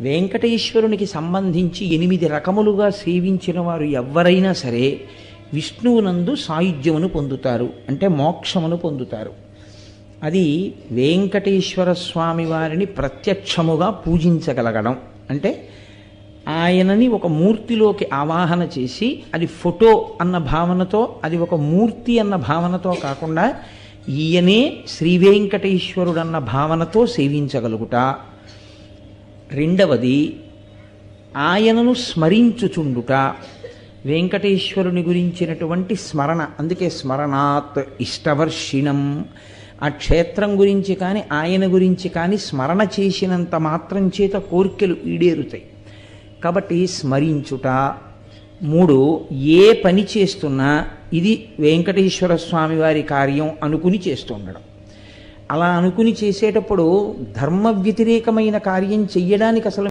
వెంకటేశ్వరునికి సంబంధించి 8 రకములుగా సేవించిన వారు ఎవ్వరైనా సరే విష్ణువునందు సాయుధ్యమును పొందుతారు, అంటే మోక్షమును పొందుతారు. అది వెంకటేశ్వర స్వామి వారిని ప్రత్యక్షముగా పూజించగలగడం. అంటే ఆయనని ఒక మూర్తిలోకి ఆవాహన చేసి, అది ఫోటో అన్న భావనతో, అది ఒక మూర్తి అన్న భావనతో కాకుండా ఈయనే శ్రీ వెంకటేశ్వరుడన్న భావనతో సేవించగలుగుట. రెండవది ఆయనను స్మరించుచుండుట, వెంకటేశ్వరుని గురించినటువంటి స్మరణ. అందుకే స్మరణాత్ ఇష్టవర్షిణం. ఆ క్షేత్రం గురించి కానీ ఆయన గురించి కానీ స్మరణ చేసినంత మాత్రం చేత కోర్కెలు ఈడేరుతాయి. కాబట్టి స్మరించుట. 3, ఏ పని చేస్తున్నా ఇది వెంకటేశ్వర స్వామి వారి కార్యం అనుకుని చేస్తూ ఉండడం. అలా అనుకుని చేసేటప్పుడు ధర్మ వ్యతిరేకమైన కార్యం చెయ్యడానికి అసలు